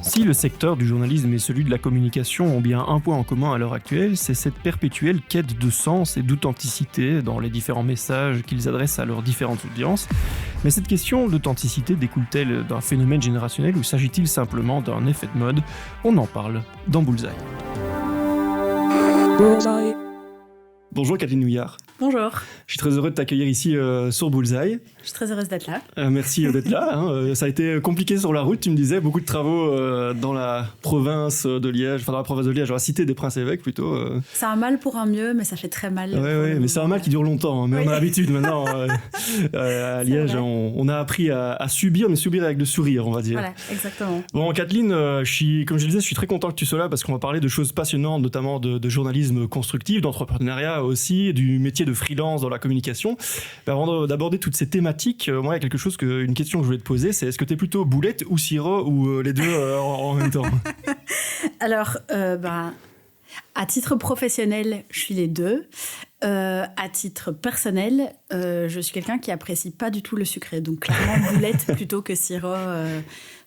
Si le secteur du journalisme et celui de la communication ont bien un point en commun à l'heure actuelle, c'est cette perpétuelle quête de sens et d'authenticité dans les différents messages qu'ils adressent à leurs différentes audiences. Mais cette question d'authenticité découle-t-elle d'un phénomène générationnel ou s'agit-il simplement d'un effet de mode? On en parle dans Bullseye. Bonjour Kathleen Houillard. Bonjour. Je suis très heureux de t'accueillir ici sur Bullseye. Je suis très heureuse d'être là. Merci d'être là. Ça a été compliqué sur la route, tu me disais, beaucoup de travaux dans la province de Liège, dans la cité des Princes-Évêques plutôt. C'est un mal pour un mieux, mais ça fait très mal. Oui, mais c'est un mal qui dure longtemps, mais oui. On a l'habitude maintenant. À Liège, on a appris à subir, mais subir avec le sourire, on va dire. Voilà, exactement. Bon, Kathleen, comme je le disais, je suis très content que tu sois là parce qu'on va parler de choses passionnantes, notamment de journalisme constructif, d'entrepreneuriat aussi, du métier de freelance dans la communication. Avant d'aborder toutes ces thématiques, moi, il y a une question que je voulais te poser, c'est est-ce que tu es plutôt boulette ou sirop ou les deux en même temps? Alors, à titre professionnel, je suis les deux. À titre personnel, je suis quelqu'un qui apprécie pas du tout le sucré, donc clairement boulette plutôt que sirop,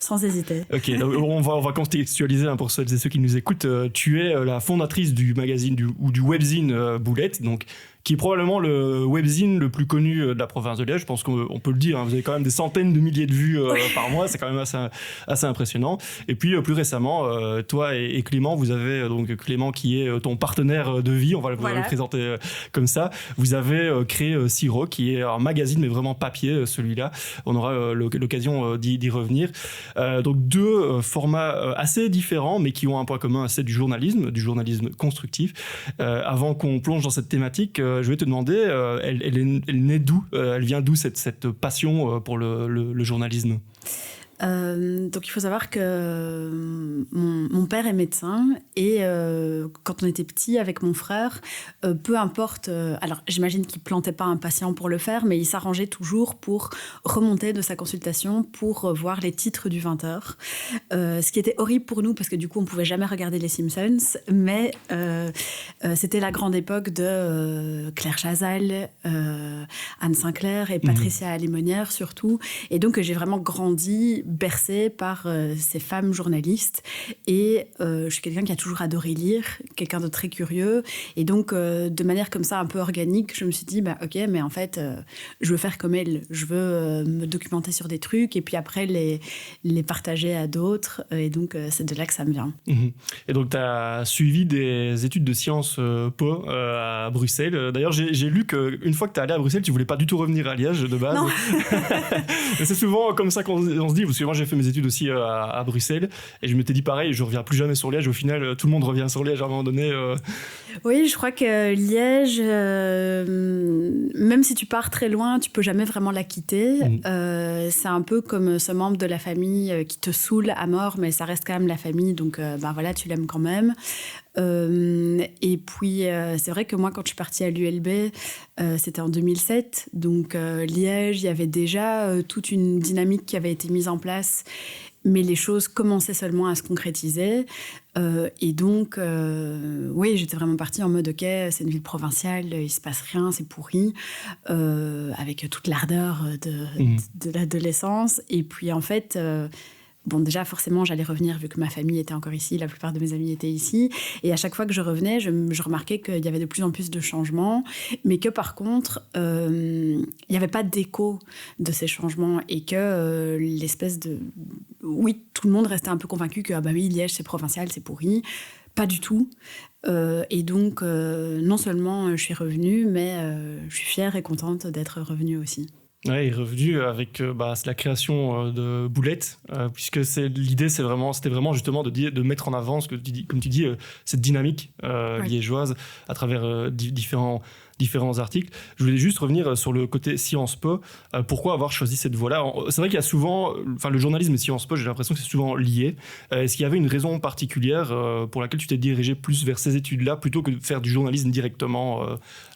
sans hésiter. Ok, donc on va contextualiser pour celles et ceux qui nous écoutent. Tu es la fondatrice du magazine ou du webzine Boulette, donc qui est probablement le webzine le plus connu de la province de Liège. Je pense qu'on peut le dire, hein, vous avez quand même des centaines de milliers de vues par mois, c'est quand même assez impressionnant. Et puis plus récemment, toi et Clément, vous avez donc Clément qui est ton partenaire de vie, on va le présenter comme ça. Vous avez créé Siro, qui est un magazine, mais vraiment papier, celui-là. On aura l'occasion d'y revenir. Donc deux formats assez différents, mais qui ont un point commun, c'est du journalisme constructif. Avant qu'on plonge dans cette thématique, je vais te demander, elle naît d'où? Elle vient d'où cette passion pour le journalisme? Donc il faut savoir que mon père est médecin et quand on était petit avec mon frère, peu importe, alors j'imagine qu'il plantait pas un patient pour le faire, mais il s'arrangeait toujours pour remonter de sa consultation pour voir les titres du 20h. Ce qui était horrible pour nous parce que du coup on pouvait jamais regarder les Simpsons, mais c'était la grande époque de Claire Chazal, Anne Sinclair et Patricia Lémonière surtout, et donc j'ai vraiment grandi bercée par ces femmes journalistes et je suis quelqu'un qui a toujours adoré lire, quelqu'un de très curieux, et donc de manière comme ça un peu organique, je me suis dit ok, mais en fait je veux faire comme elle, je veux me documenter sur des trucs et puis après les partager à d'autres, et donc c'est de là que ça me vient. Et donc tu as suivi des études de sciences po à Bruxelles. D'ailleurs j'ai lu qu'une fois que tu es allé à Bruxelles, tu voulais pas du tout revenir à Liège de base. Non. Mais c'est souvent comme ça qu'on se dit, parce que moi j'ai fait mes études aussi à Bruxelles et je m'étais dit pareil, je reviens plus jamais sur Liège. Au final, tout le monde revient sur Liège à un moment donné. Oui, je crois que Liège, même si tu pars très loin, tu peux jamais vraiment la quitter. C'est un peu comme ce membre de la famille qui te saoule à mort, mais ça reste quand même la famille, donc voilà, tu l'aimes quand même. Et puis c'est vrai que moi quand je suis partie à l'ULB, c'était en 2007, donc Liège, il y avait déjà toute une dynamique qui avait été mise en place, mais les choses commençaient seulement à se concrétiser, et donc oui, j'étais vraiment partie en mode ok, c'est une ville provinciale, il se passe rien, c'est pourri, avec toute l'ardeur de l'adolescence. Et puis en fait bon, déjà, forcément, j'allais revenir vu que ma famille était encore ici, la plupart de mes amis étaient ici. Et à chaque fois que je revenais, je remarquais qu'il y avait de plus en plus de changements, mais que par contre, il n'y avait pas d'écho de ces changements et que l'espèce de... Oui, tout le monde restait un peu convaincu que oui, Liège, c'est provincial, c'est pourri. Pas du tout. Et donc, non seulement je suis revenue, mais je suis fière et contente d'être revenue aussi. Ouais, il est revenu avec c'est la création de Boulette, puisque l'idée c'était vraiment justement de mettre en avant ce que comme tu dis, cette dynamique liégeoise à travers différents articles. Je voulais juste revenir sur le côté Sciences Po. Pourquoi avoir choisi cette voie-là? C'est vrai qu'il y a souvent, le journalisme et Sciences Po, j'ai l'impression que c'est souvent lié. Est-ce qu'il y avait une raison particulière pour laquelle tu t'es dirigé plus vers ces études-là plutôt que de faire du journalisme directement?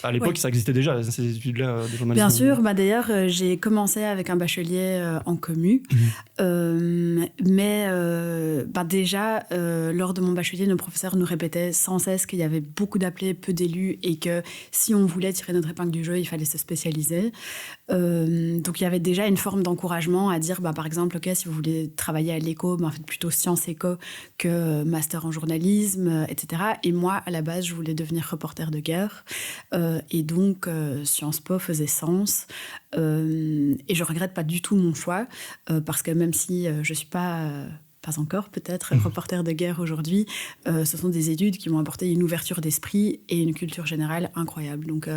À l'époque, ça existait déjà, ces études-là de journalisme. Bien sûr, d'ailleurs, j'ai commencé avec un bachelier en commu. Mais déjà, lors de mon bachelier, nos professeurs nous répétaient sans cesse qu'il y avait beaucoup d'appelés, peu d'élus, et que si on voulait tirer notre épingle du jeu, il fallait se spécialiser. Donc il y avait déjà une forme d'encouragement à dire, par exemple, ok, si vous voulez travailler à l'éco, faites plutôt sciences éco que master en journalisme, etc. Et moi, à la base, je voulais devenir reporter de guerre. Et donc, Sciences Po faisait sens. Et je regrette pas du tout mon choix, parce que même si je suis pas encore peut-être reporter de guerre aujourd'hui, ce sont des études qui m'ont apporté une ouverture d'esprit et une culture générale incroyable. Donc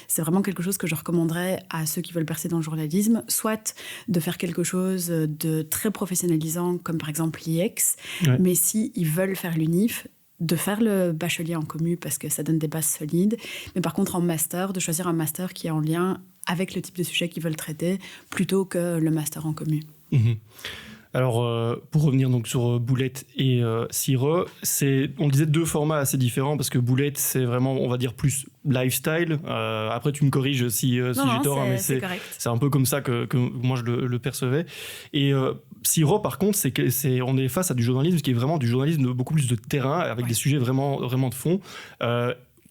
c'est vraiment quelque chose que je recommanderais à ceux qui veulent percer dans le journalisme, soit de faire quelque chose de très professionnalisant comme par exemple l'IEX, mais si ils veulent faire l'UNIF, de faire le bachelier en commu parce que ça donne des bases solides, mais par contre en master, de choisir un master qui est en lien avec le type de sujet qu'ils veulent traiter plutôt que le master en commu. Alors, pour revenir donc sur Boulette et Sirah, on disait 2 formats assez différents parce que Boulette, c'est vraiment, on va dire, plus lifestyle. Après, tu me corriges si j'ai tort, mais c'est un peu comme ça que moi je le percevais. Et Sirah, par contre, on est face à du journalisme qui est vraiment du journalisme beaucoup plus de terrain, avec des sujets vraiment, vraiment de fond.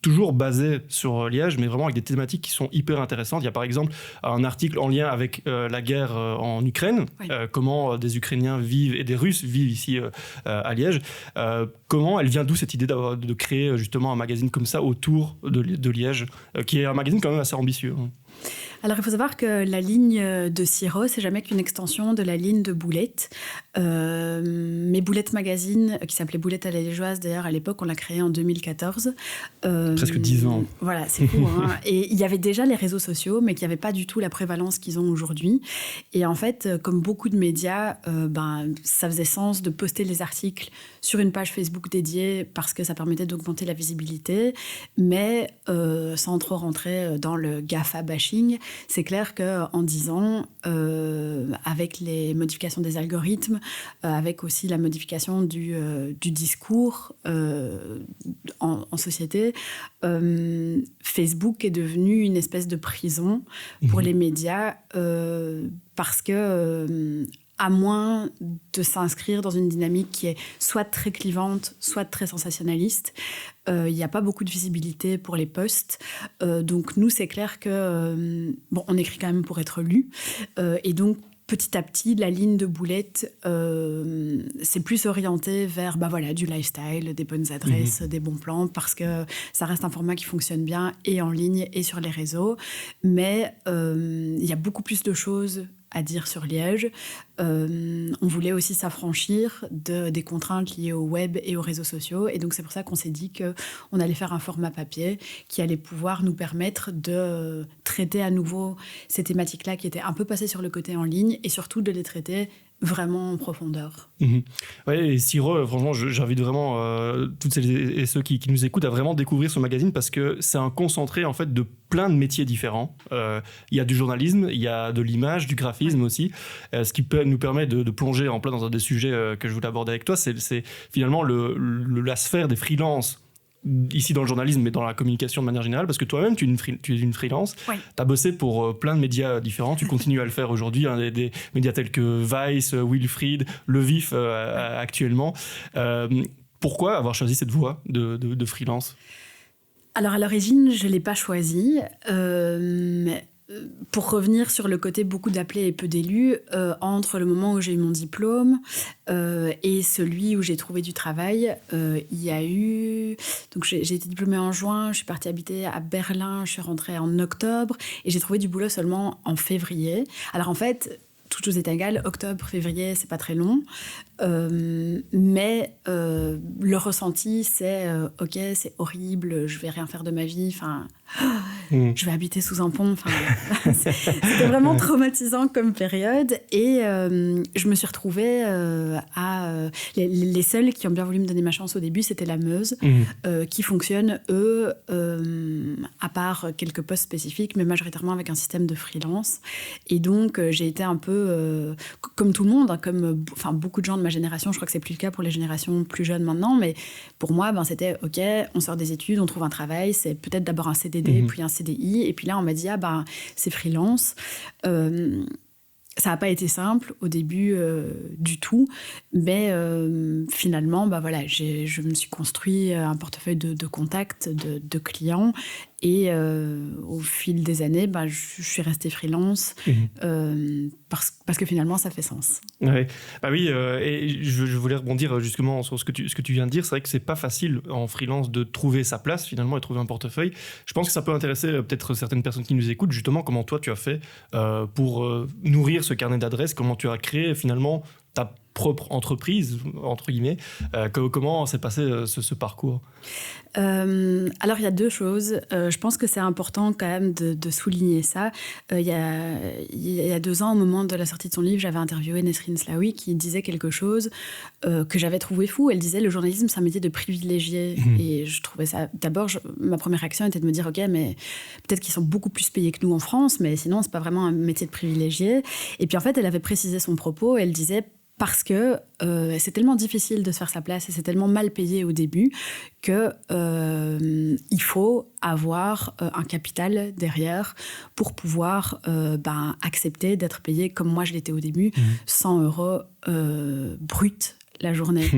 Toujours basé sur Liège, mais vraiment avec des thématiques qui sont hyper intéressantes. Il y a par exemple un article en lien avec la guerre en Ukraine, comment des Ukrainiens vivent et des Russes vivent ici à Liège. Elle vient d'où cette idée de créer justement un magazine comme ça autour de Liège, qui est un magazine quand même assez ambitieux. Alors, il faut savoir que la ligne de Sirah, c'est jamais qu'une extension de la ligne de Boulette. Mais Boulette Magazine, qui s'appelait Boulette à la Liégeoise, d'ailleurs, à l'époque, on l'a créé en 2014. Presque 10 ans. Voilà, c'est fou. Et il y avait déjà les réseaux sociaux, mais qui n'avaient pas du tout la prévalence qu'ils ont aujourd'hui. Et en fait, comme beaucoup de médias, ça faisait sens de poster les articles sur une page Facebook dédiée parce que ça permettait d'augmenter la visibilité. Mais sans trop rentrer dans le GAFA bashing, c'est clair qu'en 10 ans, avec les modifications des algorithmes, avec aussi la modification du discours en société, Facebook est devenu une espèce de prison pour les médias parce que à moins de s'inscrire dans une dynamique qui est soit très clivante, soit très sensationnaliste, il n'y a pas beaucoup de visibilité pour les posts. Donc nous, c'est clair que on écrit quand même pour être lu. Et donc, petit à petit, la ligne de Boulette, c'est plus orienté vers du lifestyle, des bonnes adresses, des bons plans, parce que ça reste un format qui fonctionne bien et en ligne et sur les réseaux. Mais il y a beaucoup plus de choses à dire sur Liège. On voulait aussi s'affranchir des contraintes liées au web et aux réseaux sociaux. Et donc, c'est pour ça qu'on s'est dit qu'on allait faire un format papier qui allait pouvoir nous permettre de traiter à nouveau ces thématiques-là qui étaient un peu passées sur le côté en ligne et surtout de les traiter vraiment en profondeur. Ouais, et Sirah, franchement, j'invite vraiment toutes celles et ceux qui nous écoutent à vraiment découvrir ce magazine parce que c'est un concentré en fait de plein de métiers différents. Il y a du journalisme, il y a de l'image, du graphisme aussi, ce qui nous permet de plonger en plein dans un des sujets que je voulais aborder avec toi, c'est finalement la sphère des freelances ici dans le journalisme, mais dans la communication de manière générale, parce que toi-même, tu es une freelance. Tu as bossé pour plein de médias différents. Tu continues à le faire aujourd'hui, des médias tels que Vice, Wilfried, Le Vif actuellement. Pourquoi avoir choisi cette voie de freelance ? Alors, à l'origine, je ne l'ai pas choisi. Pour revenir sur le côté beaucoup d'appelés et peu d'élus, entre le moment où j'ai eu mon diplôme et celui où j'ai trouvé du travail, il y a eu... Donc j'ai été diplômée en juin, je suis partie habiter à Berlin, je suis rentrée en octobre et j'ai trouvé du boulot seulement en février. Alors en fait, toutes choses étant égales, octobre, février, c'est pas très long. Mais le ressenti, c'est ok, c'est horrible, je vais rien faire de ma vie, je vais habiter sous un pont. C'était vraiment traumatisant comme période. Et je me suis retrouvée les seuls qui ont bien voulu me donner ma chance au début, c'était la Meuse, qui fonctionne, eux, à part quelques postes spécifiques, mais majoritairement avec un système de freelance. Et donc, j'ai été un peu, comme tout le monde, comme beaucoup de gens de ma génération, je crois que c'est plus le cas pour les générations plus jeunes maintenant, mais pour moi, c'était ok, on sort des études, on trouve un travail, c'est peut-être d'abord un CDD, puis un CDI, et puis là, on m'a dit, c'est freelance. Ça n'a pas été simple au début du tout, mais finalement, je me suis construit un portefeuille de contacts, de clients, Et au fil des années, je suis restée freelance parce que finalement, ça fait sens. Ouais. Bah oui, et je voulais rebondir justement sur ce que tu viens de dire. C'est vrai que c'est pas facile en freelance de trouver sa place finalement et trouver un portefeuille. Je pense que ça peut intéresser peut-être certaines personnes qui nous écoutent, justement, comment toi tu as fait pour nourrir ce carnet d'adresses, comment tu as créé finalement ta propre entreprise, entre guillemets. Comment s'est passé ce parcours ? Alors, il y a deux choses. Je pense que c'est important quand même de souligner ça. Il y a 2 ans, au moment de la sortie de son livre, j'avais interviewé Nesrine Slaoui qui disait quelque chose que j'avais trouvé fou. Elle disait « Le journalisme, c'est un métier de privilégié ». Et je trouvais ça... D'abord, ma première réaction était de me dire « Ok, mais peut-être qu'ils sont beaucoup plus payés que nous en France, mais sinon, c'est pas vraiment un métier de privilégié ». Et puis, en fait, elle avait précisé son propos. Elle disait... Parce que c'est tellement difficile de se faire sa place et c'est tellement mal payé au début qu'il faut avoir un capital derrière pour pouvoir accepter d'être payé comme moi je l'étais au début, 100 € brut la journée.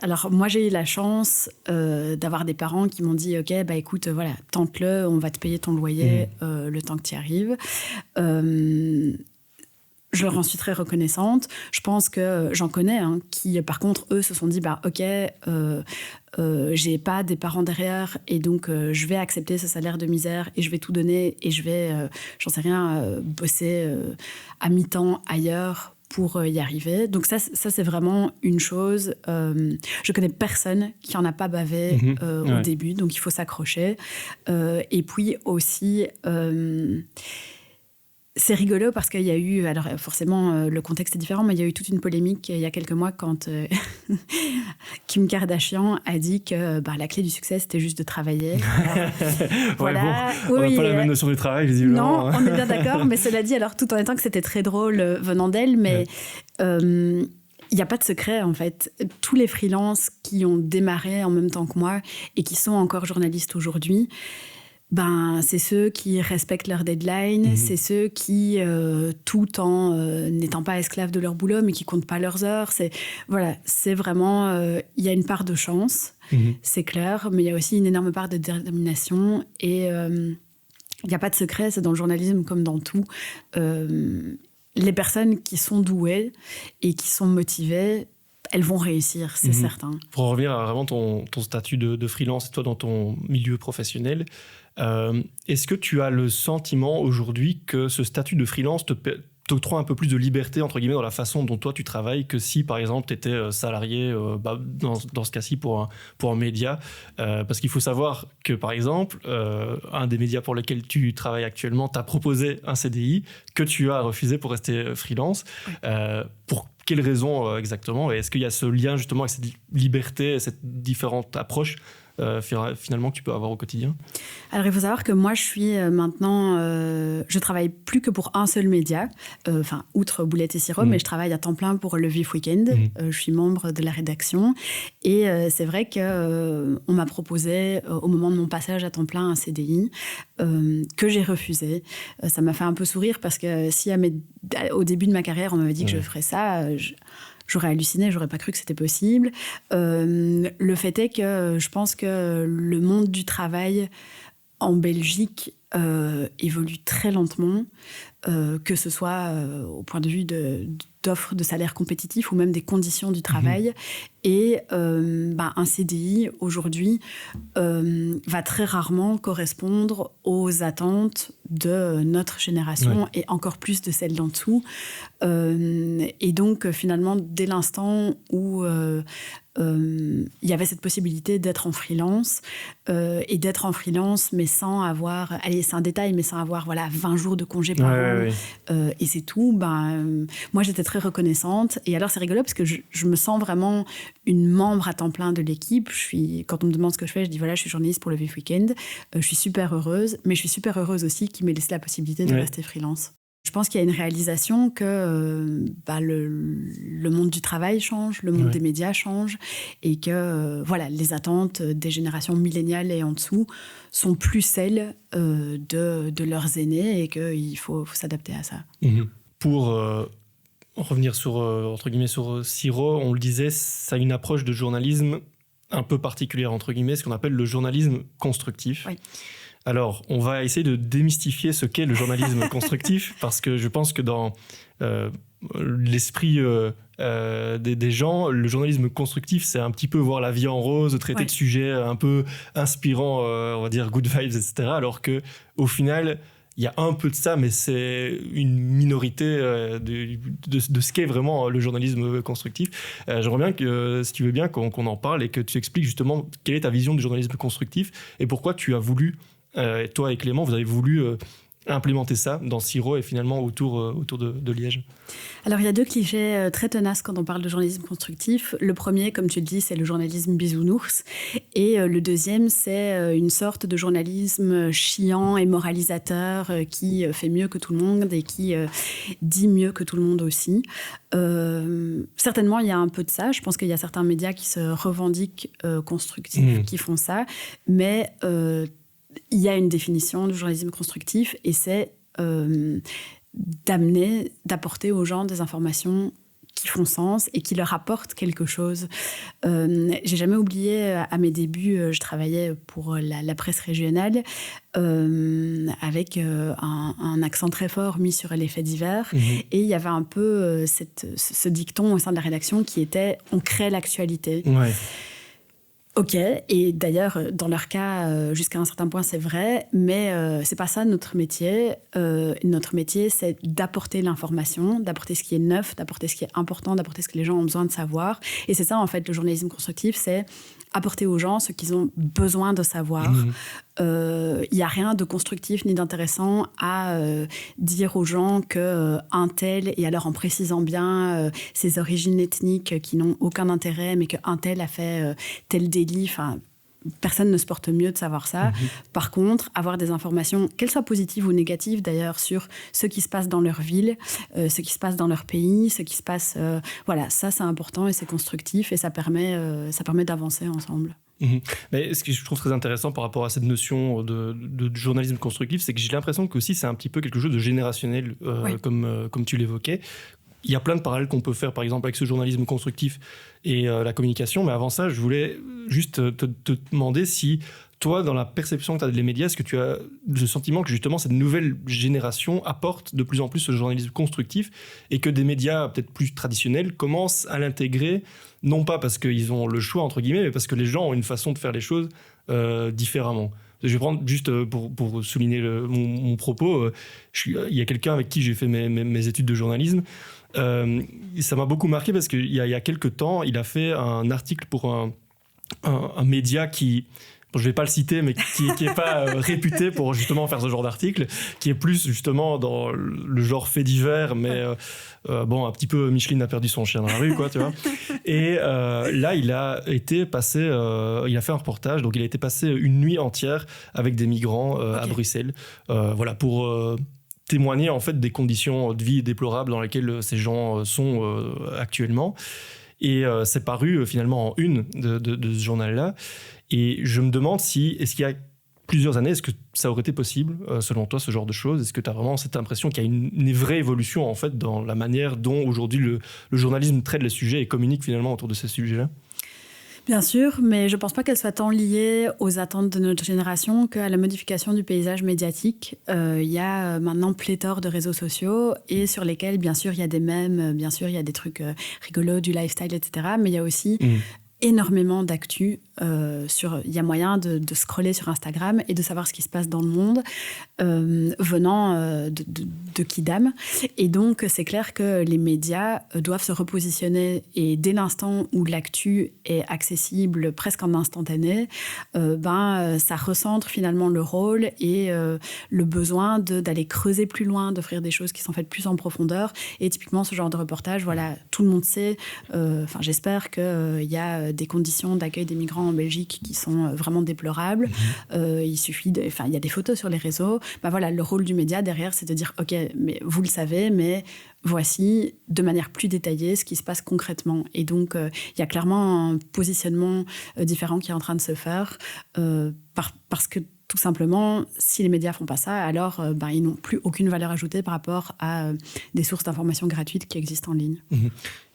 Alors moi j'ai eu la chance d'avoir des parents qui m'ont dit ok écoute voilà tente-le, on va te payer ton loyer le temps que tu y arrives. Je leur en suis très reconnaissante. Je pense que j'en connais qui, par contre, eux se sont dit ok, j'ai pas des parents derrière et donc je vais accepter ce salaire de misère et je vais tout donner et je vais, j'en sais rien, bosser à mi-temps ailleurs pour y arriver. Donc ça c'est vraiment une chose. Je connais personne qui en a pas bavé au début, donc il faut s'accrocher. Et puis aussi... c'est rigolo parce qu'il y a eu, alors forcément le contexte est différent, mais il y a eu toute une polémique il y a quelques mois quand Kim Kardashian a dit que la clé du succès c'était juste de travailler. Voilà. On n'a pas la même notion du travail, visiblement. Non, on est bien d'accord, mais cela dit, alors tout en étant que c'était très drôle venant d'elle, mais il n'y a pas de secret en fait. Tous les freelances qui ont démarré en même temps que moi et qui sont encore journalistes aujourd'hui, c'est ceux qui respectent leurs deadlines, c'est ceux qui, tout en n'étant pas esclaves de leur boulot, mais qui comptent pas leurs heures. C'est vraiment... Il y a une part de chance, c'est clair, mais il y a aussi une énorme part de détermination. Et il n'y a pas de secret, c'est dans le journalisme comme dans tout. Les personnes qui sont douées et qui sont motivées, elles vont réussir, c'est certain. Pour en revenir à vraiment ton statut de freelance et toi dans ton milieu professionnel, est-ce que tu as le sentiment aujourd'hui que ce statut de freelance t'octroie un peu plus de liberté entre guillemets dans la façon dont toi tu travailles que si par exemple tu étais salarié dans ce cas-ci pour un média, parce qu'il faut savoir que par exemple un des médias pour lesquels tu travailles actuellement t'a proposé un CDI que tu as refusé pour rester freelance. Pour quelles raisons exactement, et est-ce qu'il y a ce lien justement avec cette liberté, cette différente approche finalement que tu peux avoir au quotidien? Alors il faut savoir que moi je suis maintenant, je travaille plus que pour un seul média, outre Boulettes et Sirop, mais je travaille à temps plein pour Le Vif Week-end. Je suis membre de la rédaction et c'est vrai que on m'a proposé au moment de mon passage à temps plein un CDI que j'ai refusé. Ça m'a fait un peu sourire parce que si au début de ma carrière on m'avait dit que je ferais ça, j'aurais halluciné, j'aurais pas cru que c'était possible. Le fait est que je pense que le monde du travail en Belgique évolue très lentement, que ce soit au point de vue d'offres de salaires compétitifs ou même des conditions du travail. Et un CDI, aujourd'hui, va très rarement correspondre aux attentes de notre génération et encore plus de celle d'en dessous. Et donc, finalement, dès l'instant où il y avait cette possibilité d'être en freelance, et d'être en freelance, mais sans avoir... Allez, c'est un détail, mais sans avoir 20 jours de congé par an. Et c'est tout. Moi, j'étais très reconnaissante. Et alors, c'est rigolo parce que je me sens vraiment une membre à temps plein de l'équipe. Quand on me demande ce que je fais, je dis je suis journaliste pour Le Vif Week-end. Je suis super heureuse, mais je suis super heureuse aussi qu'il m'ait laissé la possibilité de rester freelance. Je pense qu'il y a une réalisation que le monde du travail change, le monde des médias change, et que les attentes des générations milléniales et en dessous sont plus celles de leurs aînés, et qu'il faut s'adapter à ça. Pour revenir entre guillemets sur Sirop, on le disait, ça a une approche de journalisme un peu particulière, entre guillemets, ce qu'on appelle le journalisme constructif. Alors, on va essayer de démystifier ce qu'est le journalisme constructif, parce que je pense que dans l'esprit des gens, le journalisme constructif, c'est un petit peu voir la vie en rose, traiter de sujets un peu inspirants, on va dire good vibes, etc. Alors qu'au final, il y a un peu de ça, mais c'est une minorité de ce qu'est vraiment le journalisme constructif. J'aimerais bien que, si tu veux bien, qu'on en parle et que tu expliques justement quelle est ta vision du journalisme constructif et pourquoi tu as voulu, toi et Clément, vous avez voulu implémenter ça dans Siro et finalement autour de Liège. Alors, il y a 2 clichés très tenaces quand on parle de journalisme constructif. Le premier, comme tu le dis, c'est le journalisme bisounours. Et le deuxième, c'est une sorte de journalisme chiant et moralisateur qui fait mieux que tout le monde et qui dit mieux que tout le monde aussi. Certainement, il y a un peu de ça. Je pense qu'il y a certains médias qui se revendiquent constructifs, qui font ça. Mais il y a une définition du journalisme constructif et c'est d'apporter aux gens des informations qui font sens et qui leur apportent quelque chose. J'ai jamais oublié, à mes débuts, je travaillais pour la presse régionale avec un accent très fort mis sur les faits divers. Et il y avait un peu ce dicton au sein de la rédaction qui était « on crée l'actualité ». Ok, et d'ailleurs, dans leur cas, jusqu'à un certain point, c'est vrai, mais c'est pas ça notre métier. Notre métier, c'est d'apporter l'information, d'apporter ce qui est neuf, d'apporter ce qui est important, d'apporter ce que les gens ont besoin de savoir. Et c'est ça, en fait, le journalisme constructif, c'est apporter aux gens ce qu'ils ont besoin de savoir. Il n'y a rien de constructif ni d'intéressant à dire aux gens qu'un tel, et alors en précisant bien ses origines ethniques qui n'ont aucun intérêt, mais qu'un tel a fait tel délit, enfin... Personne ne se porte mieux de savoir ça. Par contre, avoir des informations, qu'elles soient positives ou négatives d'ailleurs, sur ce qui se passe dans leur ville, ce qui se passe dans leur pays, ce qui se passe... voilà, ça c'est important et c'est constructif et ça permet d'avancer ensemble. Mais ce que je trouve très intéressant par rapport à cette notion de journalisme constructif, c'est que j'ai l'impression que aussi c'est un petit peu quelque chose de générationnel, comme tu l'évoquais. Il y a plein de parallèles qu'on peut faire, par exemple, avec ce journalisme constructif et la communication. Mais avant ça, je voulais juste te demander si, toi, dans la perception que tu as des médias, est-ce que tu as le sentiment que, justement, cette nouvelle génération apporte de plus en plus ce journalisme constructif et que des médias peut-être plus traditionnels commencent à l'intégrer, non pas parce qu'ils ont le choix, entre guillemets, mais parce que les gens ont une façon de faire les choses différemment. Je vais prendre juste pour souligner mon propos. Il y a quelqu'un avec qui j'ai fait mes études de journalisme. Ça m'a beaucoup marqué parce qu'il y a quelques temps, il a fait un article pour un média qui... Bon, je ne vais pas le citer, mais qui n'est pas réputé pour justement faire ce genre d'article, qui est plus justement dans le genre fait divers, mais bon, un petit peu Micheline a perdu son chien dans la rue, quoi, tu vois. Et là, il a fait un reportage, donc il a été passé une nuit entière avec des migrants à Bruxelles, voilà, pour... témoigner en fait des conditions de vie déplorables dans lesquelles ces gens sont actuellement. Et c'est paru finalement en une de ce journal-là. Et je me demande est-ce qu'il y a plusieurs années, est-ce que ça aurait été possible, selon toi, ce genre de choses? Est-ce que tu as vraiment cette impression qu'il y a une vraie évolution en fait dans la manière dont aujourd'hui le journalisme traite les sujets et communique finalement autour de ces sujets-là? Bien sûr, mais je ne pense pas qu'elle soit tant liée aux attentes de notre génération qu'à la modification du paysage médiatique. Il y a maintenant pléthore de réseaux sociaux et sur lesquels, bien sûr, il y a des mèmes, bien sûr, il y a des trucs rigolos, du lifestyle, etc. Mais il y a aussi énormément d'actu. Il y a moyen de scroller sur Instagram et de savoir ce qui se passe dans le monde venant de Kidam. Et donc, c'est clair que les médias doivent se repositionner et dès l'instant où l'actu est accessible presque en instantané, ça recentre finalement le rôle et le besoin d'aller creuser plus loin, d'offrir des choses qui sont faites plus en profondeur. Et typiquement, ce genre de reportage, voilà, tout le monde sait, j'espère qu'il y a des conditions d'accueil des migrants en Belgique qui sont vraiment déplorables. Il suffit il y a des photos sur les réseaux. Voilà, le rôle du média derrière, c'est de dire ok, mais vous le savez, mais voici de manière plus détaillée ce qui se passe concrètement. Et donc, il y a clairement un positionnement différent qui est en train de se faire parce que tout simplement, si les médias font pas ça, alors ils n'ont plus aucune valeur ajoutée par rapport à des sources d'informations gratuites qui existent en ligne.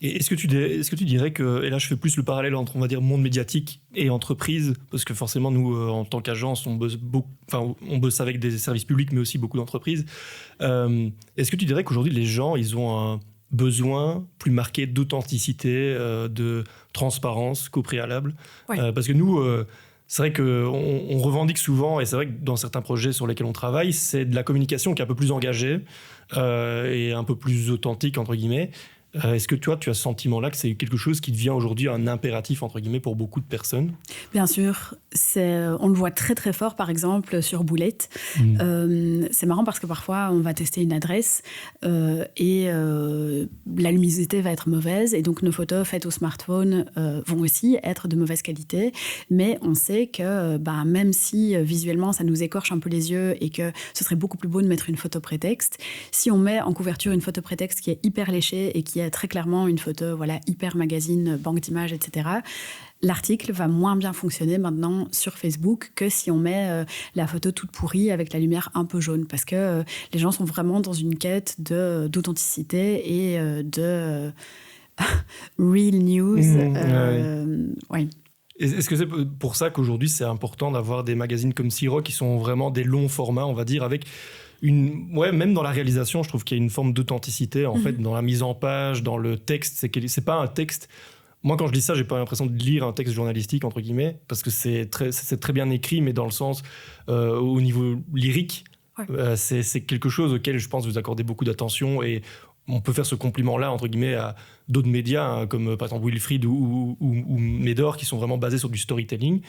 Et est-ce que tu dirais que, et là je fais plus le parallèle entre, on va dire, monde médiatique et entreprise, parce que forcément nous, en tant qu'agence, on bosse avec des services publics, mais aussi beaucoup d'entreprises. Est-ce que tu dirais qu'aujourd'hui les gens, ils ont un besoin plus marqué d'authenticité, de transparence qu'au préalable? Parce que nous... c'est vrai qu'on revendique souvent, et c'est vrai que dans certains projets sur lesquels on travaille, c'est de la communication qui est un peu plus engagée et un peu plus authentique, entre guillemets. Est-ce que toi, tu as ce sentiment-là que c'est quelque chose qui devient aujourd'hui un impératif, entre guillemets, pour beaucoup de personnes? Bien sûr. On le voit très très fort, par exemple, sur Boulette. C'est marrant parce que parfois, on va tester une adresse et la luminosité va être mauvaise. Et donc, nos photos faites au smartphone vont aussi être de mauvaise qualité. Mais on sait que même si visuellement, ça nous écorche un peu les yeux et que ce serait beaucoup plus beau de mettre une photo prétexte, si on met en couverture une photo prétexte qui est hyper léchée et qui est très clairement une photo hyper magazine, banque d'images, etc., l'article va moins bien fonctionner maintenant sur Facebook que si on met la photo toute pourrie avec la lumière un peu jaune, parce que les gens sont vraiment dans une quête d'authenticité et de real news. Est-ce que c'est pour ça qu'aujourd'hui c'est important d'avoir des magazines comme Sirop qui sont vraiment des longs formats, on va dire, avec même dans la réalisation, je trouve qu'il y a une forme d'authenticité en fait, dans la mise en page, dans le texte. C'est pas un texte. Moi, quand je dis ça, j'ai pas l'impression de lire un texte journalistique, entre guillemets, parce que c'est très bien écrit, mais dans le sens, au niveau lyrique, c'est quelque chose auquel je pense vous accordez beaucoup d'attention, et on peut faire ce compliment-là, entre guillemets, à d'autres médias, hein, comme par exemple Wilfried ou Médor, qui sont vraiment basés sur du storytelling.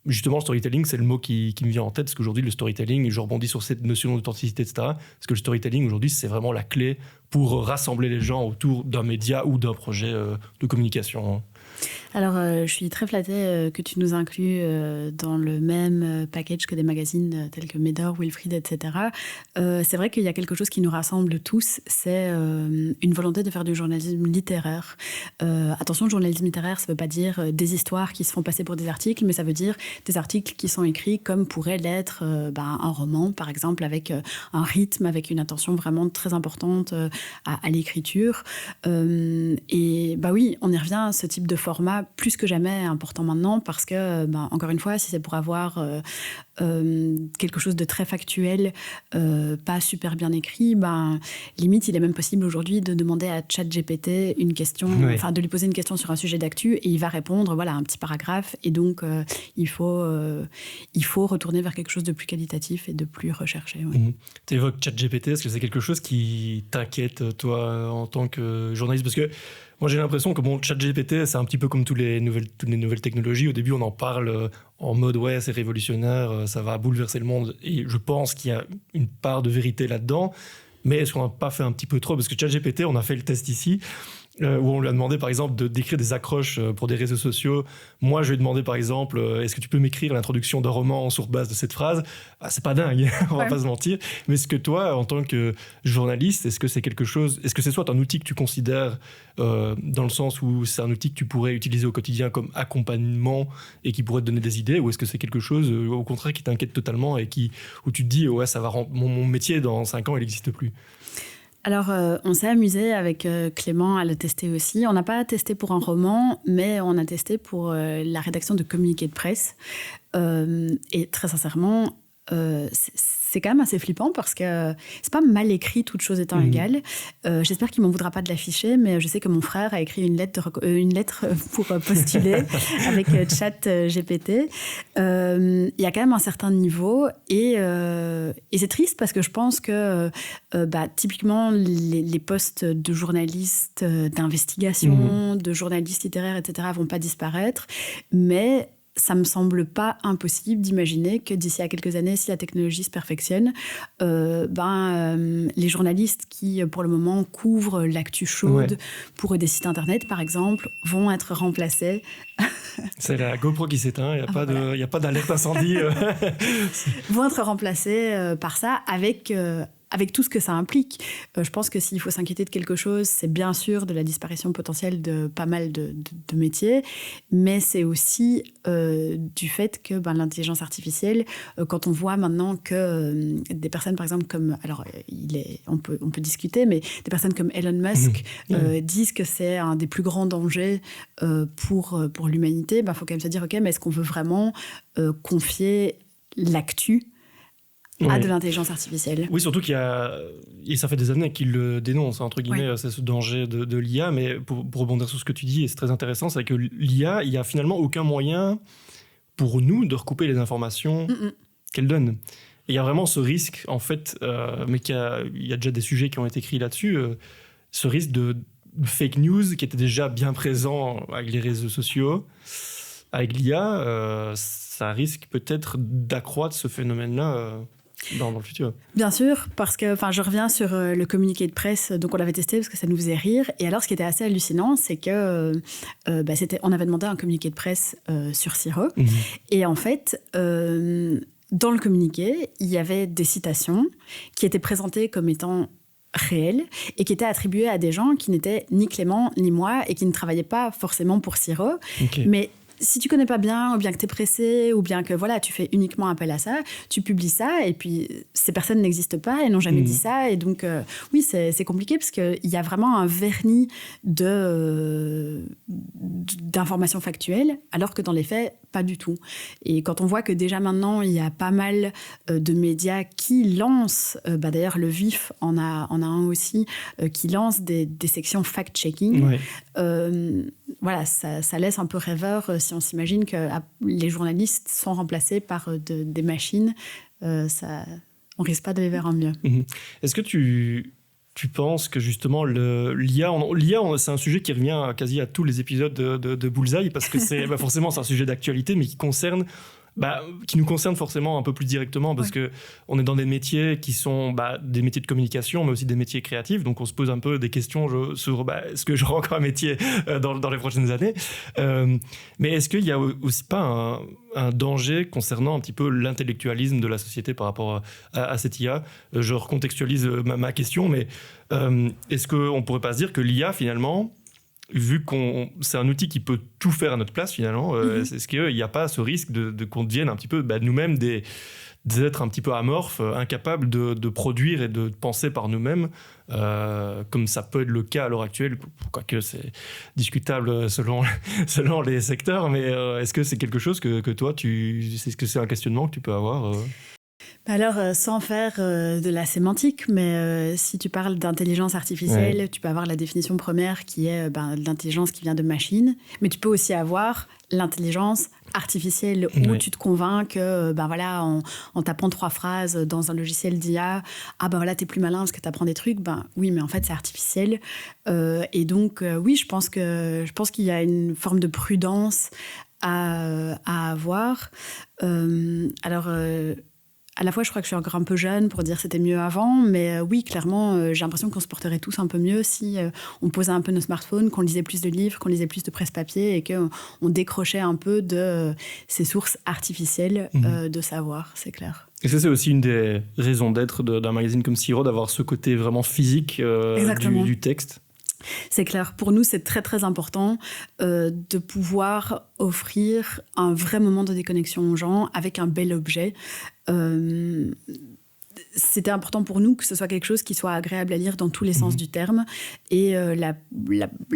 Justement, le storytelling, c'est le mot qui me vient en tête, parce qu'aujourd'hui, le storytelling, je rebondis sur cette notion d'authenticité, etc., parce que le storytelling, aujourd'hui, c'est vraiment la clé pour rassembler les gens autour d'un média ou d'un projet de communication. Alors, je suis très flattée que tu nous inclues dans le même package que des magazines tels que Médor, Wilfried, etc. C'est vrai qu'il y a quelque chose qui nous rassemble tous, c'est une volonté de faire du journalisme littéraire. Attention, le journalisme littéraire, ça ne veut pas dire des histoires qui se font passer pour des articles, mais ça veut dire des articles qui sont écrits comme pourrait l'être un roman, par exemple, avec un rythme, avec une attention vraiment très importante à l'écriture. Et oui, on y revient à ce type de format plus que jamais important maintenant, parce que, encore une fois, si c'est pour avoir quelque chose de très factuel, pas super bien écrit, limite, il est même possible aujourd'hui de demander à ChatGPT une question, de lui poser une question sur un sujet d'actu, et il va répondre, un petit paragraphe, et donc il faut retourner vers quelque chose de plus qualitatif et de plus recherché. Tu évoques ChatGPT, est-ce que c'est quelque chose qui t'inquiète, toi, en tant que journaliste? Parce que moi, j'ai l'impression que ChatGPT, c'est un petit peu comme toutes les nouvelles technologies. Au début, on en parle en mode « ouais, c'est révolutionnaire, ça va bouleverser le monde ». Et je pense qu'il y a une part de vérité là-dedans. Mais est-ce qu'on n'a pas fait un petit peu trop? Parce que ChatGPT, on a fait le test ici, où on lui a demandé, par exemple, d'écrire des accroches pour des réseaux sociaux. Moi, je lui ai demandé, par exemple, est-ce que tu peux m'écrire l'introduction d'un roman sur base de cette phrase? C'est pas dingue, on va pas se mentir. Mais est-ce que toi, en tant que journaliste, est-ce que c'est soit un outil que tu considères dans le sens où c'est un outil que tu pourrais utiliser au quotidien comme accompagnement et qui pourrait te donner des idées, ou est-ce que c'est quelque chose, au contraire, qui t'inquiète totalement et où tu te dis, ouais, ça va rendre mon métier dans 5 ans, il n'existe plus? Alors, on s'est amusé avec Clément à le tester aussi. On n'a pas testé pour un roman, mais on a testé pour la rédaction de communiqués de presse. Et très sincèrement, c'est quand même assez flippant parce que c'est pas mal écrit, toutes choses étant égales. J'espère qu'il m'en voudra pas de l'afficher, mais je sais que mon frère a écrit une lettre pour postuler avec ChatGPT. Il y a quand même un certain niveau et c'est triste parce que je pense que typiquement les postes de journalistes d'investigation, de journalistes littéraires, etc. vont pas disparaître, mais ça me semble pas impossible d'imaginer que d'ici à quelques années, si la technologie se perfectionne, les journalistes qui, pour le moment, couvrent l'actu chaude pour des sites internet, par exemple, vont être remplacés. C'est la GoPro qui s'éteint, il n'y a pas d'alerte incendie. Vont être remplacés par ça avec avec tout ce que ça implique. Je pense que s'il faut s'inquiéter de quelque chose, c'est bien sûr de la disparition potentielle de pas mal de métiers, mais c'est aussi du fait que l'intelligence artificielle, quand on voit maintenant que des personnes, par exemple, comme... Alors, on peut discuter, mais des personnes comme Elon Musk disent que c'est un des plus grands dangers pour l'humanité, il faut quand même se dire, OK, mais est-ce qu'on veut vraiment confier l'actu à de l'intelligence artificielle. Oui, surtout et ça fait des années qu'il le dénonce, entre guillemets, c'est ce danger de l'IA, mais pour rebondir sur ce que tu dis, et c'est très intéressant, c'est que l'IA, il n'y a finalement aucun moyen pour nous de recouper les informations qu'elle donne. Et il y a vraiment ce risque, en fait, mais il y a déjà des sujets qui ont été écrits là-dessus, ce risque de fake news qui était déjà bien présent avec les réseaux sociaux. Avec l'IA, ça risque peut-être d'accroître ce phénomène-là dans le futur. Bien sûr, parce que je reviens sur le communiqué de presse, donc on l'avait testé parce que ça nous faisait rire. Et alors, ce qui était assez hallucinant, c'est que on avait demandé un communiqué de presse sur Siro. Et en fait, dans le communiqué, il y avait des citations qui étaient présentées comme étant réelles et qui étaient attribuées à des gens qui n'étaient ni Clément ni moi et qui ne travaillaient pas forcément pour Siro. Mais si tu connais pas bien, ou bien que tu es pressé, ou bien que tu fais uniquement appel à ça, tu publies ça, et puis ces personnes n'existent pas et n'ont jamais dit ça. Et donc, oui, c'est compliqué parce qu'il y a vraiment un vernis d'informations factuelles, alors que dans les faits, pas du tout. Et quand on voit que déjà maintenant, il y a pas mal de médias qui lancent, d'ailleurs le VIF en a un aussi, qui lance des sections fact-checking, ça laisse un peu rêveur si on s'imagine que les journalistes sont remplacés par des machines. On risque pas d'aller vers un mieux. Est-ce que tu penses que justement l'IA, c'est un sujet qui revient quasi à tous les épisodes de Bullseye, parce que c'est forcément c'est un sujet d'actualité, mais qui nous concerne forcément un peu plus directement, parce que on est dans des métiers qui sont des métiers de communication, mais aussi des métiers créatifs. Donc on se pose un peu des questions sur est-ce que j'aurai encore un métier dans les prochaines années. Mais est-ce qu'il y a aussi pas un danger concernant un petit peu l'intellectualisme de la société par rapport à cette IA? Je recontextualise ma question, mais est-ce qu'on pourrait pas se dire que l'IA finalement, vu c'est un outil qui peut tout faire à notre place finalement, est-ce qu'il n'y a pas ce risque qu'on devienne un petit peu nous-mêmes des êtres un petit peu amorphes, incapables de produire et de penser par nous-mêmes, comme ça peut être le cas à l'heure actuelle, quoique c'est discutable selon les secteurs, mais est-ce que c'est quelque chose que toi, est-ce que c'est un questionnement que tu peux avoir Alors, sans faire de la sémantique, mais si tu parles d'intelligence artificielle, tu peux avoir la définition première qui est l'intelligence qui vient de machines, mais tu peux aussi avoir l'intelligence artificielle où tu te convaincs que en tapant 3 phrases dans un logiciel d'IA, t'es plus malin parce que t'apprends des trucs. Oui, mais en fait c'est artificiel, et donc oui, je pense qu'il y a une forme de prudence à avoir. À la fois, je crois que je suis encore un peu jeune pour dire que c'était mieux avant, mais oui, clairement, j'ai l'impression qu'on se porterait tous un peu mieux si on posait un peu nos smartphones, qu'on lisait plus de livres, qu'on lisait plus de presse-papier et qu'on décrochait un peu de ces sources artificielles de savoir, c'est clair. Et ça, c'est aussi une des raisons d'être d'un magazine comme Siro, d'avoir ce côté vraiment physique du texte. C'est clair. Pour nous, c'est très, très important de pouvoir offrir un vrai moment de déconnexion aux gens avec un bel objet. C'était important pour nous que ce soit quelque chose qui soit agréable à lire dans tous les sens du terme. Et la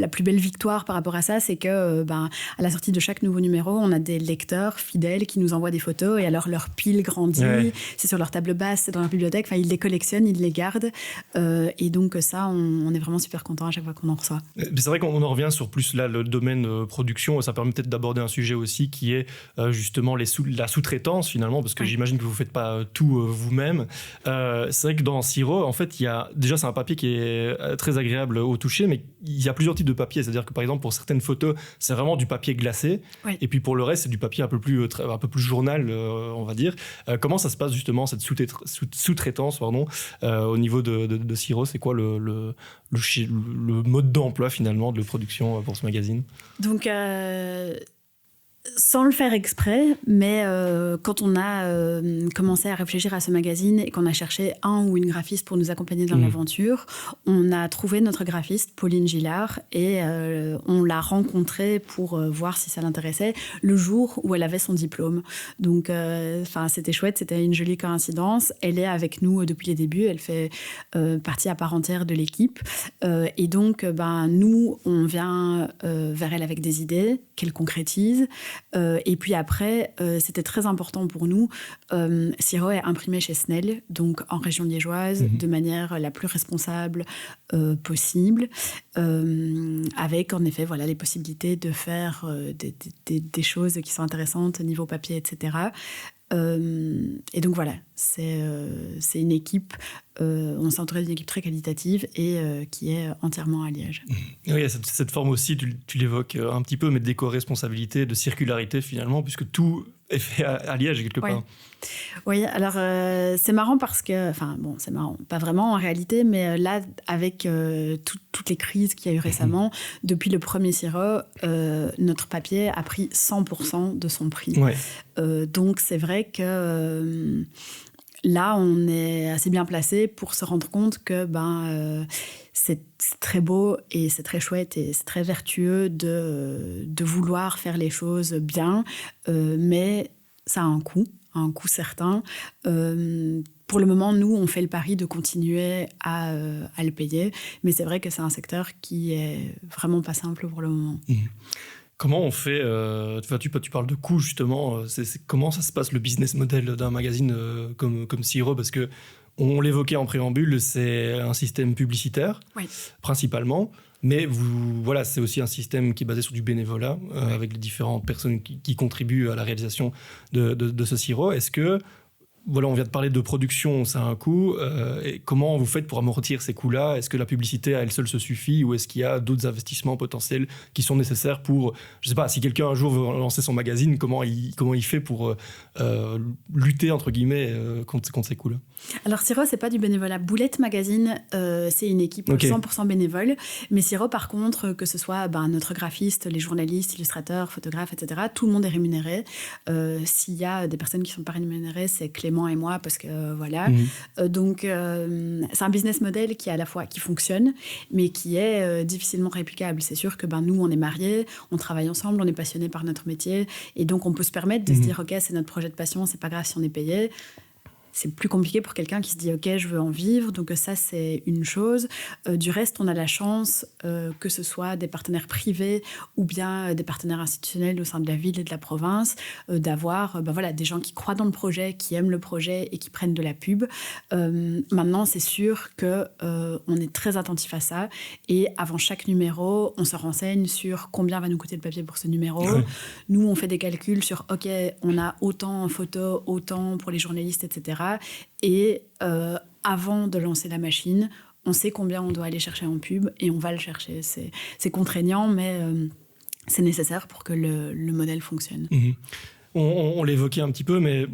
plus belle victoire par rapport à ça, c'est que à la sortie de chaque nouveau numéro, on a des lecteurs fidèles qui nous envoient des photos et alors leur pile grandit. C'est sur leur table basse, c'est dans leur bibliothèque. Ils les collectionnent, ils les gardent. Et donc ça, on est vraiment super content à chaque fois qu'on en reçoit. C'est vrai qu'on en revient sur plus là, le domaine production. Ça permet peut-être d'aborder un sujet aussi qui est justement la sous-traitance finalement, parce que j'imagine que vous ne faites pas tout vous-même. C'est vrai que dans Siro, en fait, déjà c'est un papier qui est très agréable au toucher, mais il y a plusieurs types de papier. C'est-à-dire que par exemple, pour certaines photos, c'est vraiment du papier glacé, et puis pour le reste, c'est du papier un peu plus journal, on va dire. Comment ça se passe justement cette sous-traitance, au niveau de Siro? C'est quoi le mode d'emploi finalement de production pour ce magazine? Donc Sans le faire exprès, mais quand on a commencé à réfléchir à ce magazine et qu'on a cherché un ou une graphiste pour nous accompagner dans l'aventure, on a trouvé notre graphiste, Pauline Gillard, et on l'a rencontrée pour voir si ça l'intéressait le jour où elle avait son diplôme. Donc, c'était chouette, c'était une jolie coïncidence. Elle est avec nous depuis les débuts, elle fait partie à part entière de l'équipe. Et donc, nous, on vient vers elle avec des idées qu'elle concrétise. Et puis après, c'était très important pour nous. Sirop est imprimé chez Snell, donc en région liégeoise, de manière la plus responsable possible, avec en effet les possibilités de faire des choses qui sont intéressantes niveau papier, etc. Et donc voilà, c'est une équipe, on s'est entouré d'une équipe très qualitative et qui est entièrement à Liège. Oui, il y a cette forme aussi, tu l'évoques un petit peu, mais d'éco-responsabilité, de circularité finalement, puisque tout est fait à Liège quelque part. Oui, alors c'est marrant parce que, c'est marrant, pas vraiment en réalité, mais là, avec toutes les crises qu'il y a eu récemment, depuis le premier sirop, notre papier a pris 100% de son prix. Ouais. Donc c'est vrai que là, on est assez bien placé pour se rendre compte que c'est très beau et c'est très chouette et c'est très vertueux de vouloir faire les choses bien, mais ça a un coût certain. Pour le moment, nous, on fait le pari de continuer à le payer, mais c'est vrai que c'est un secteur qui est vraiment pas simple pour le moment. Comment on fait tu parles de coûts, justement. Comment ça se passe, le business model d'un magazine comme Sirop? Parce que on l'évoquait en préambule, c'est un système publicitaire, principalement. Mais c'est aussi un système qui est basé sur du bénévolat, avec les différentes personnes qui contribuent à la réalisation de ce sirop. Est-ce que, on vient de parler de production, ça a un coût. Et comment vous faites pour amortir ces coûts-là? Est-ce que la publicité à elle seule se suffit, ou est-ce qu'il y a d'autres investissements potentiels qui sont nécessaires pour, je sais pas, si quelqu'un un jour veut lancer son magazine, comment il fait pour lutter, entre guillemets, contre ces coûts-là? Alors Sirop, c'est pas du bénévolat. Boulette Magazine, c'est une équipe 100% bénévole. Mais Sirop, par contre, que ce soit notre graphiste, les journalistes, illustrateurs, photographes, etc., tout le monde est rémunéré. S'il y a des personnes qui sont pas rémunérées, c'est Clément et moi, parce que voilà. Donc c'est un business model qui à la fois qui fonctionne, mais qui est difficilement réplicable. C'est sûr que nous, on est mariés, on travaille ensemble, on est passionnés par notre métier, et donc on peut se permettre de se dire, ok, c'est notre projet de passion, c'est pas grave si on est payé. C'est plus compliqué pour quelqu'un qui se dit « Ok, je veux en vivre ». Donc ça, c'est une chose. Du reste, on a la chance que ce soit des partenaires privés ou bien des partenaires institutionnels au sein de la ville et de la province, d'avoir des gens qui croient dans le projet, qui aiment le projet et qui prennent de la pub. Maintenant, c'est sûr qu'on est très attentif à ça. Et avant chaque numéro, on se renseigne sur combien va nous coûter le papier pour ce numéro. Nous, on fait des calculs sur « Ok, on a autant en photo, autant pour les journalistes, etc. » Et avant de lancer la machine, on sait combien on doit aller chercher en pub et on va le chercher. C'est contraignant, mais c'est nécessaire pour que le modèle fonctionne. On l'évoquait un petit peu, mais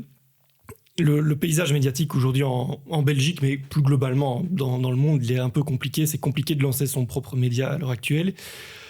le paysage médiatique aujourd'hui en Belgique, mais plus globalement dans le monde, il est un peu compliqué. C'est compliqué de lancer son propre média à l'heure actuelle.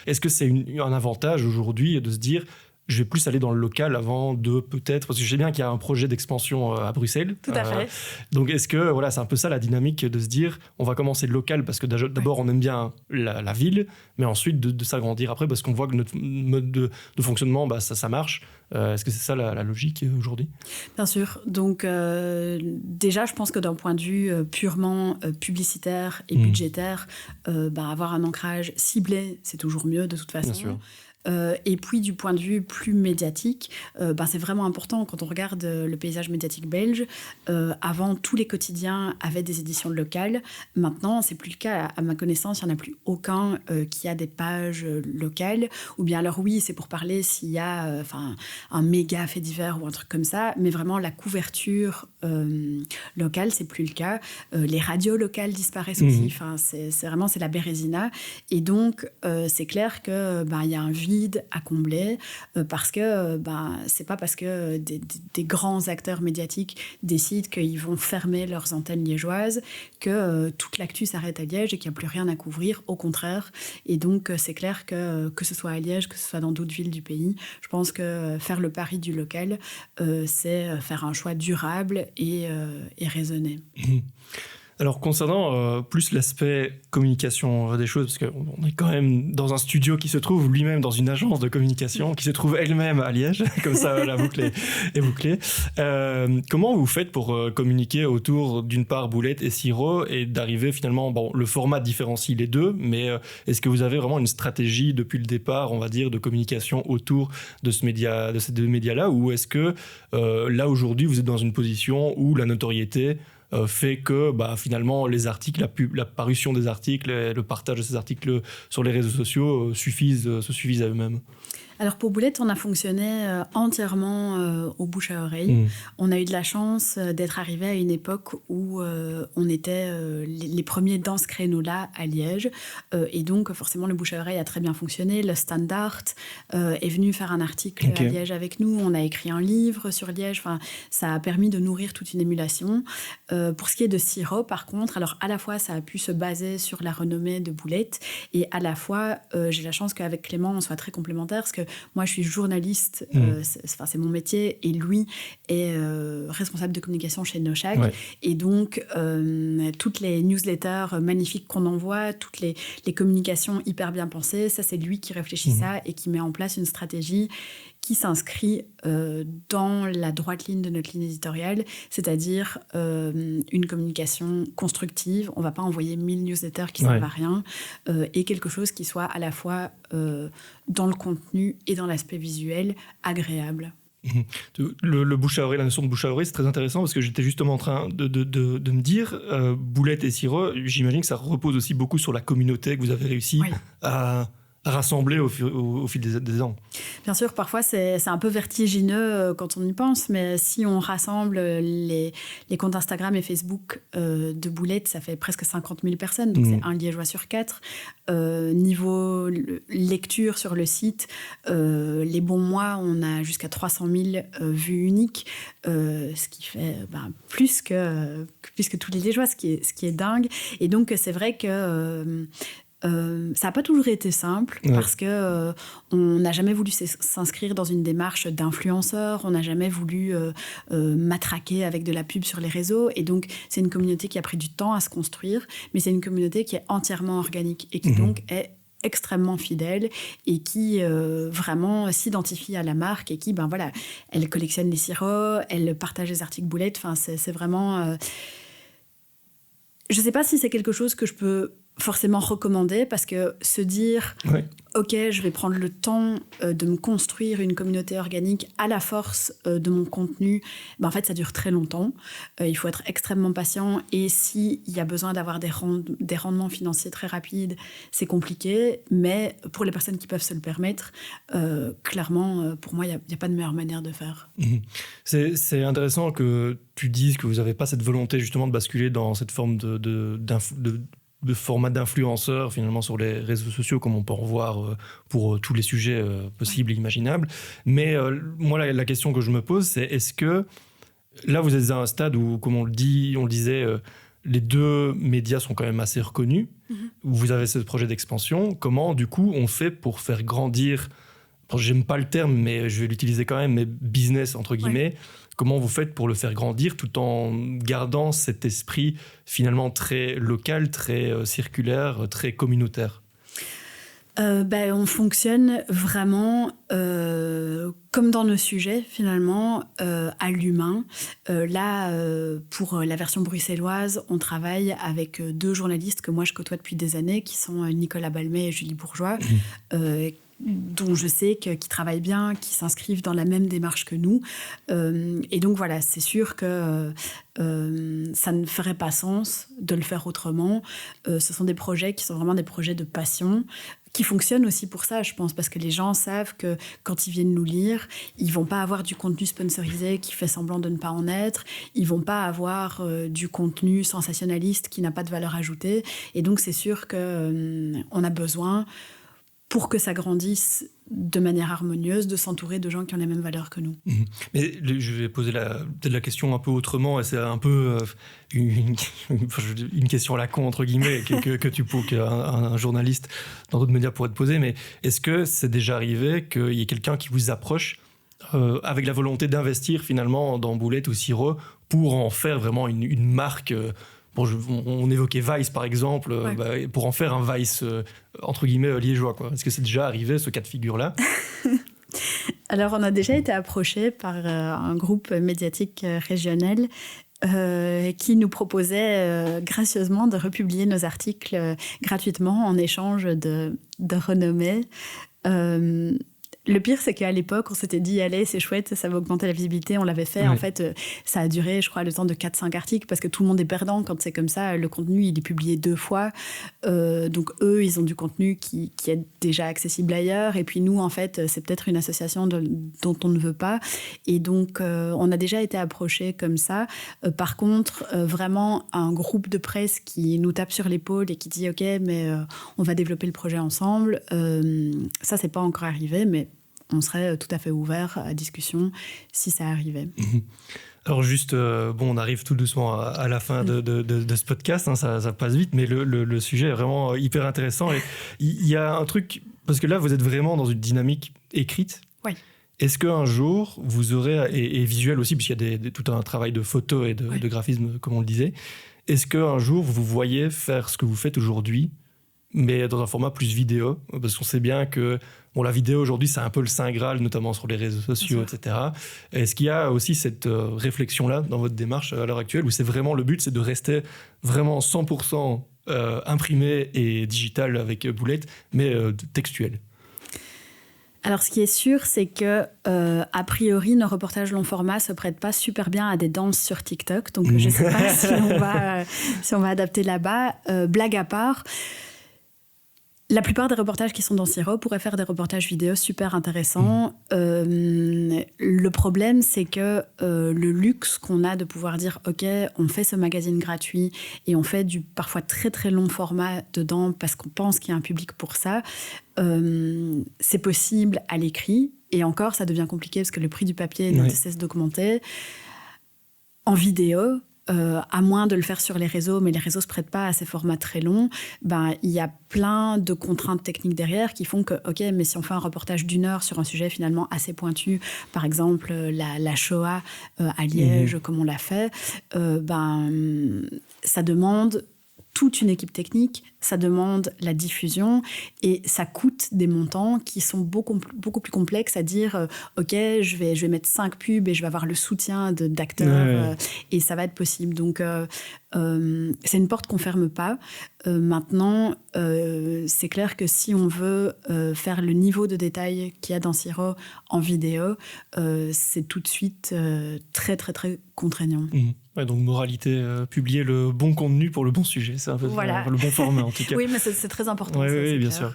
Est-ce que c'est un avantage aujourd'hui de se dire je vais plus aller dans le local avant de peut-être... Parce que je sais bien qu'il y a un projet d'expansion à Bruxelles. Tout à fait. Donc, est-ce que c'est un peu ça la dynamique de se dire on va commencer le local parce que d'abord, on aime bien la ville, mais ensuite de s'agrandir après parce qu'on voit que notre mode de fonctionnement, ça marche. Est-ce que c'est ça la logique aujourd'hui? Bien sûr. Donc, déjà, je pense que d'un point de vue purement publicitaire et budgétaire, avoir un ancrage ciblé, c'est toujours mieux de toute façon. Bien sûr. Et puis du point de vue plus médiatique, c'est vraiment important quand on regarde le paysage médiatique belge. Avant, tous les quotidiens avaient des éditions locales. Maintenant, c'est plus le cas. À ma connaissance, il n'y en a plus aucun qui a des pages locales. Ou bien alors oui, c'est pour parler s'il y a un méga fait divers ou un truc comme ça. Mais vraiment, la couverture locale, c'est plus le cas. Les radios locales disparaissent aussi. C'est la Bérésina. Et donc, c'est clair qu'il y a un vide vide à combler, parce que c'est pas parce que des grands acteurs médiatiques décident qu'ils vont fermer leurs antennes liégeoises que toute l'actu s'arrête à Liège et qu'il n'y a plus rien à couvrir, au contraire. Et donc c'est clair que ce soit à Liège, que ce soit dans d'autres villes du pays, je pense que faire le pari du local, c'est faire un choix durable et raisonné. Alors concernant plus l'aspect communication des choses, parce qu'on est quand même dans un studio qui se trouve lui-même dans une agence de communication, qui se trouve elle-même à Liège, comme ça la boucle est bouclée. Comment vous faites pour communiquer autour d'une part Boulette et Sirop et d'arriver finalement, le format différencie les deux, mais est-ce que vous avez vraiment une stratégie depuis le départ, on va dire, de communication autour de ces deux médias-là, ou est-ce que là aujourd'hui vous êtes dans une position où la notoriété fait que finalement les articles, la parution des articles et le partage de ces articles sur les réseaux sociaux se suffisent à eux-mêmes? Alors pour Boulette, on a fonctionné entièrement au bouche à oreille. On a eu de la chance d'être arrivé à une époque où on était les premiers dans ce créneau-là à Liège. Et donc forcément le bouche à oreille a très bien fonctionné. Le Standard est venu faire un article à Liège avec nous. On a écrit un livre sur Liège. Enfin, ça a permis de nourrir toute une émulation. Pour ce qui est de Sirop, par contre, alors à la fois ça a pu se baser sur la renommée de Boulette et à la fois j'ai la chance qu'avec Clément on soit très complémentaires parce que moi, je suis journaliste, c'est mon métier, et lui est responsable de communication chez Nochac. Ouais. Et donc, toutes les newsletters magnifiques qu'on envoie, toutes les communications hyper bien pensées, ça, c'est lui qui réfléchit ça et qui met en place une stratégie qui s'inscrit dans la droite ligne de notre ligne éditoriale, c'est-à-dire une communication constructive. On ne va pas envoyer 1000 newsletters qui ne servent à rien, et quelque chose qui soit à la fois dans le contenu et dans l'aspect visuel agréable. Le bouche à oreille, la notion de bouche à oreille, c'est très intéressant parce que j'étais justement en train de me dire, Boulette et Sirop, j'imagine que ça repose aussi beaucoup sur la communauté que vous avez réussi à rassembler au fil des ans. Bien sûr, parfois c'est un peu vertigineux quand on y pense, mais si on rassemble les comptes Instagram et Facebook de Boulette, ça fait presque 50 000 personnes, donc c'est un Liégeois sur 4. Niveau lecture sur le site, les bons mois, on a jusqu'à 300 000 vues uniques, ce qui fait plus que tous les Liégeois, ce qui est dingue. Et donc c'est vrai que ça n'a pas toujours été simple parce que on n'a jamais voulu s'inscrire dans une démarche d'influenceur, on n'a jamais voulu matraquer avec de la pub sur les réseaux, et donc c'est une communauté qui a pris du temps à se construire, mais c'est une communauté qui est entièrement organique et qui donc est extrêmement fidèle et qui vraiment s'identifie à la marque et qui, elle collectionne les sirops, elle partage les articles Boulette, enfin c'est vraiment... Je ne sais pas si c'est quelque chose que je peux forcément recommander, parce que se dire ok, je vais prendre le temps de me construire une communauté organique à la force de mon contenu, en fait ça dure très longtemps, il faut être extrêmement patient, et s'il y a besoin d'avoir des rendements financiers très rapides, c'est compliqué, mais pour les personnes qui peuvent se le permettre, clairement pour moi il n'y a pas de meilleure manière de faire. C'est intéressant que tu dises que vous n'avez pas cette volonté justement de basculer dans cette forme de format d'influenceur finalement sur les réseaux sociaux, comme on peut en voir pour tous les sujets possibles et imaginables. Mais moi, la question que je me pose, c'est est-ce que là, vous êtes à un stade où, comme on le disait, les deux médias sont quand même assez reconnus, où vous avez ce projet d'expansion. Comment, du coup, on fait pour faire grandir, j'aime pas le terme, mais je vais l'utiliser quand même, mais business, entre guillemets, comment vous faites pour le faire grandir tout en gardant cet esprit finalement très local, très circulaire, très communautaire? On fonctionne vraiment comme dans nos sujets, finalement, à l'humain. Pour la version bruxelloise, on travaille avec deux journalistes que moi je côtoie depuis des années, qui sont Nicolas Balmet et Julie Bourgeois, dont je sais qu'ils travaillent bien, qui s'inscrivent dans la même démarche que nous. Et donc voilà, c'est sûr que ça ne ferait pas sens de le faire autrement. Ce sont des projets qui sont vraiment des projets de passion, qui fonctionnent aussi pour ça, je pense, parce que les gens savent que quand ils viennent nous lire, ils vont pas avoir du contenu sponsorisé qui fait semblant de ne pas en être, ils vont pas avoir du contenu sensationnaliste qui n'a pas de valeur ajoutée, et donc c'est sûr qu'on a besoin pour que ça grandisse de manière harmonieuse, de s'entourer de gens qui ont les mêmes valeurs que nous. Mais je vais poser peut-être la question un peu autrement, et c'est un peu une question à la con, entre guillemets, qu'un journaliste dans d'autres médias pourrait te poser, mais est-ce que c'est déjà arrivé qu'il y ait quelqu'un qui vous approche avec la volonté d'investir finalement dans Boulette ou Sirop pour en faire vraiment une marque on évoquait Vice par exemple, pour en faire un Vice entre guillemets liégeois, quoi. Est-ce que c'est déjà arrivé ce cas de figure-là? Alors on a déjà été approché par un groupe médiatique régional qui nous proposait gracieusement de republier nos articles gratuitement en échange de renommée. Le pire, c'est qu'à l'époque, on s'était dit, allez, c'est chouette, ça va augmenter la visibilité. On l'avait fait. Ouais. En fait, ça a duré, je crois, le temps de 4-5 articles parce que tout le monde est perdant quand c'est comme ça. Le contenu, il est publié 2 fois. Donc, eux, ils ont du contenu qui est déjà accessible ailleurs. Et puis, nous, en fait, c'est peut-être une association dont on ne veut pas. Et donc, on a déjà été approchés comme ça. Par contre, vraiment, un groupe de presse qui nous tape sur l'épaule et qui dit, OK, mais on va développer le projet ensemble. Ça, c'est pas encore arrivé, mais on serait tout à fait ouvert à discussion si ça arrivait. Alors juste, on arrive tout doucement à la fin de ce podcast, hein, ça passe vite, mais le sujet est vraiment hyper intéressant. Et il y a un truc, parce que là, vous êtes vraiment dans une dynamique écrite. Oui. Est-ce qu'un jour, vous aurez, et visuel aussi, puisqu'il y a tout un travail de photo et de graphisme, comme on le disait, est-ce qu'un jour, vous voyez faire ce que vous faites aujourd'hui, mais dans un format plus vidéo? Parce qu'on sait bien que la vidéo aujourd'hui, c'est un peu le saint graal, notamment sur les réseaux sociaux, etc. Est-ce qu'il y a aussi cette réflexion-là dans votre démarche à l'heure actuelle, où c'est vraiment le but, c'est de rester vraiment 100% imprimé et digital avec Boulette, mais textuel? Alors, ce qui est sûr, c'est que, a priori, nos reportages long format ne se prêtent pas super bien à des danses sur TikTok. Donc, je ne sais pas si on va adapter là-bas. Blague à part, la plupart des reportages qui sont dans Sirop pourraient faire des reportages vidéo super intéressants. Le problème, c'est que le luxe qu'on a de pouvoir dire « Ok, on fait ce magazine gratuit et on fait du parfois très très long format dedans parce qu'on pense qu'il y a un public pour ça », c'est possible à l'écrit. Et encore, ça devient compliqué parce que le prix du papier ne cesse d'augmenter. En vidéo, à moins de le faire sur les réseaux, mais les réseaux ne se prêtent pas à ces formats très longs, il y a plein de contraintes techniques derrière qui font que, OK, mais si on fait un reportage d'1 heure sur un sujet finalement assez pointu, par exemple la Shoah à Liège, comme on l'a fait, ça demande toute une équipe technique, ça demande la diffusion et ça coûte des montants qui sont beaucoup plus complexes à dire OK, je vais mettre 5 pubs et je vais avoir le soutien d'acteurs et ça va être possible. Donc, c'est une porte qu'on ne ferme pas. Maintenant, c'est clair que si on veut faire le niveau de détail qu'il y a dans Sirop en vidéo, c'est tout de suite très, très, très contraignant. Ouais, donc moralité, publier le bon contenu pour le bon sujet, c'est un peu le bon format en tout cas. Oui, mais c'est très important. Oui, bien sûr.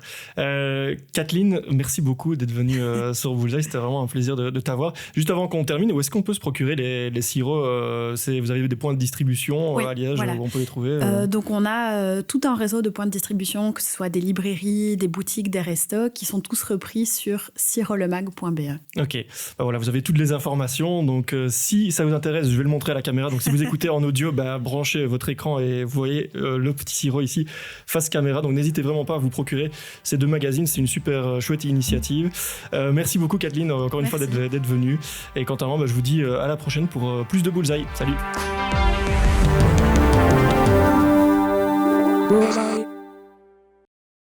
Kathleen, merci beaucoup d'être venue sur Bullseye, c'était vraiment un plaisir de t'avoir. Juste avant qu'on termine, où est-ce qu'on peut se procurer les sirops? Vous avez des points de distribution à Liège, où on peut les trouver? Donc on a tout un réseau de points de distribution, que ce soit des librairies, des boutiques, des restos, qui sont tous repris sur sirolemag.be. Ok, voilà, vous avez toutes les informations, donc si ça vous intéresse, je vais le montrer à la caméra, donc si vous écoutez en audio, branchez votre écran et vous voyez le petit Sirop ici face caméra, donc n'hésitez vraiment pas à vous procurer ces 2 magazines, c'est une super chouette initiative. Merci beaucoup Kathleen, encore une fois d'être venue, et quant à moi, je vous dis à la prochaine pour plus de Bullseye. Salut.